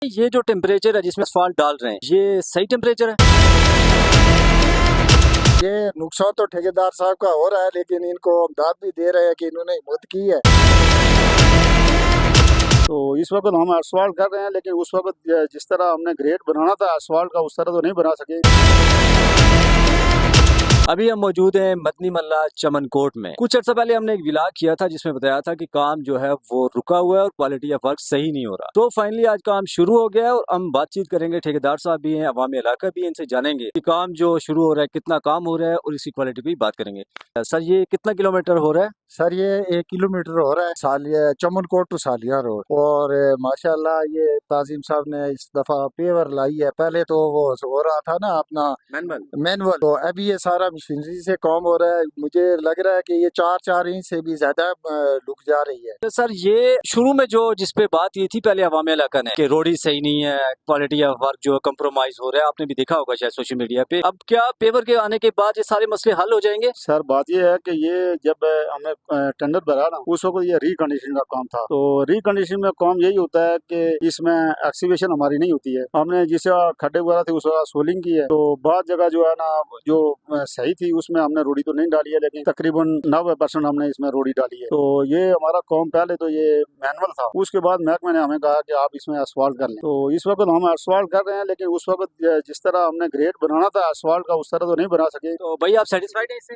ये जो टेम्परेचर है जिसमें असफाल्ट डाल रहे हैं, ये सही टेम्परेचर है? ये नुकसान तो ठेकेदार साहब का हो रहा है, लेकिन इनको हम दाद भी दे रहे हैं कि इन्होंने हिम्मत की है। तो इस वक्त हम असफाल्ट कर रहे हैं, लेकिन उस वक्त जिस तरह हमने ग्रेड बनाना था असफाल्ट का, उस तरह तो नहीं बना सके। अभी हम मौजूद हैं मदनी मल्ला चमनकोट में। कुछ अर्सा पहले हमने एक व्लॉग किया था जिसमें बताया था कि काम जो है वो रुका हुआ है और क्वालिटी ऑफ वर्क सही नहीं हो रहा। तो फाइनली आज काम शुरू हो गया है और हम बातचीत करेंगे, ठेकेदार साहब भी हैं, अवामी इलाका भी है, इनसे जानेंगे कि काम जो शुरू हो रहा है कितना काम हो रहा है और इसकी क्वालिटी भी बात करेंगे। सर ये कितना किलोमीटर हो रहा है? सर ये 1 किलोमीटर हो रहा है, सालिया चमनकोट टू सालिया रोड। और माशाल्लाह ये ताजिम साहब ने इस दफा पेवर लाई है। पहले तो वो हो रहा था ना अपना मैनुअल, तो अभी ये सारा मशीनरी से काम हो रहा है। मुझे लग रहा है कि ये 4 इंच से भी ज्यादा लुक जा रही है। तो सर ये शुरू में जो जिस पे बात ये थी पहले अवामी इलाका ने कि रोड सही नहीं है, क्वालिटी ऑफ वर्क जो कम्प्रोमाइज हो रहा है, आपने भी देखा होगा शायद सोशल मीडिया पे। अब क्या पेवर के आने के बाद ये सारे मसले हल हो जाएंगे? सर बात ये है कि ये जब हमने टेंडर भरा ना, उस वक्त ये रिकंडीशन का काम था। तो रिकंडीशन में काम यही होता है कि इसमें एक्सीवेशन हमारी नहीं होती है। हमने जिस खड्डे वगैरह थे उस वक्त सोलिंग की है। तो बाद जगह जो है ना जो सही थी उसमें हमने रोड़ी तो नहीं डाली है, लेकिन तकरीबन 90% हमने इसमें रोड़ी डाली है। तो ये हमारा काम पहले तो ये मैनुअल था, उसके बाद महकमे ने हमें कहा कि आप इसमें असफाल्ट कर लें। तो इस वक्त हम असफाल्ट कर रहे हैं, लेकिन उस वक्त जिस तरह हमने ग्रेड बनाना था असफाल्ट का, उस तरह तो नहीं बना सके। तो भाई आप सेटिस्फाइड है इससे?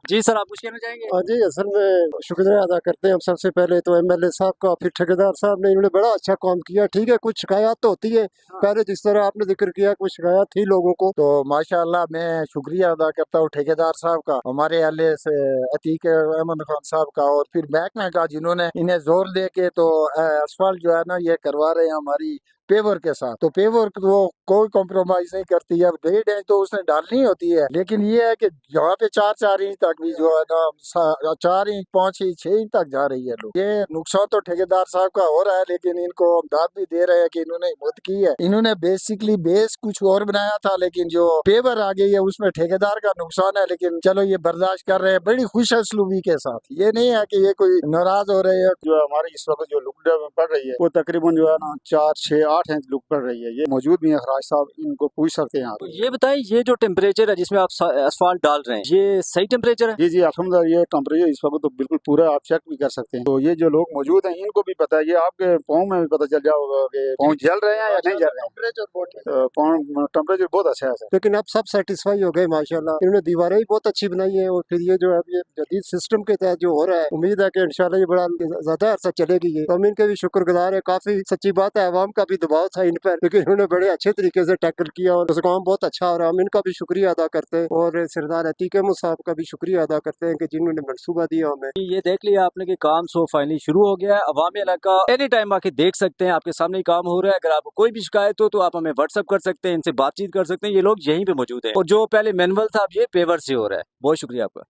जी सर, आप कुछ कहना चाहेंगे? हाँ जी, असल में शुक्रिया अदा करते हैं हम सबसे पहले तो एमएलए साहब का, फिर ठेकेदार साहब ने, इन्होंने बड़ा अच्छा काम किया। ठीक है, कुछ शिकायत तो होती है, पहले जिस तरह आपने जिक्र किया कुछ शिकायत थी लोगों को। तो माशाल्लाह मैं शुक्रिया अदा करता हूँ ठेकेदार साहब का, हमारे एमएलए से अतीक अहमद खान साहब का, और फिर महकमे का जिन्होंने इन्हें जोर दे के तो असफाल्ट जो है ना ये करवा रहे हैं हमारी पेवर के साथ। तो पेवर वो कोई कॉम्प्रोमाइज नहीं करती है। ग्रेड है तो उसने डालनी होती है, लेकिन ये है कि यहाँ पे 4 इंच तक भी जो है ना 4 इंच 5 इंच 6 इंच तक जा रही है लोग। ये नुकसान तो ठेकेदार साहब का हो रहा है, लेकिन इनको हम दाद भी दे रहे हैं कि इन्होंने हिम्मत की है। इन्होंने बेसिकली बेस कुछ और बनाया था, लेकिन जो पेवर आ गई है उसमें ठेकेदार का नुकसान है। लेकिन चलो ये बर्दाश्त कर रहे हैं बड़ी खुश असलूबी के साथ। ये नहीं है कि ये कोई नाराज हो रहे हैं। जो हमारी इस वक्त जो लुक पड़ रही है वो तकरीबन जो है ना 4 6 8 इंच लुक पड़ रही है। ये मौजूद भी है खराज साहब, इनको पूछ सकते हैं आप। तो ये बताएं, ये जो टेम्परेचर है जिसमें आप असफाल्ट डाल रहे हैं, ये सही टेम्परेचर है? जी जी अल्हम्दुलिल्लाह, ये टेम्परेचर इस वक्त तो बिल्कुल पूरा आप चेक भी कर सकते हैं। तो ये जो लोग मौजूद हैं इनको भी पता है, ये आपके पाँव में भी पता चल जाएगा कि पाँव जल रहे हैं या नहीं जल रहे हैं। टेम्परेचर बहुत अच्छा है सर। लेकिन अब सब सेटिस्फाई हो गए माशाल्लाह। इन्होंने दीवारें भी बहुत अच्छी बनाई है, और फिर ये जो है ये जदीद सिस्टम के तहत जो हो रहा है, उम्मीद है कि इंशाल्लाह ये बड़ा ज्यादा अरसा चलेगी। ये तो हम इनके भी शुक्रगुजार है। काफी सच्ची बात है, अवाम का भी दबाव था इन पर, लेकिन इन्होंने बड़े अच्छे तरीके से टैकल किया और उसका काम बहुत अच्छा हो रहा है। हम इनका भी शुक्रिया अदा करते हैं, और सरदार अतीक अहमद साहब का भी शुक्रिया अदा करते हैं कि जिन्होंने मनसूबा दिया हमें। ये देख लिया आपने कि काम सो फाइनली शुरू हो गया है। अवामी इलाका एनी टाइम आके देख सकते हैं, आपके सामने ही काम हो रहा है। अगर आपको कोई भी शिकायत हो तो आप हमें व्हाट्सअप कर सकते हैं, इनसे बातचीत कर सकते हैं। ये लोग यहीं पे मौजूद है, और जो पहले मैनुअल था अब ये पेवर से हो रहा है। बहुत शुक्रिया आपका।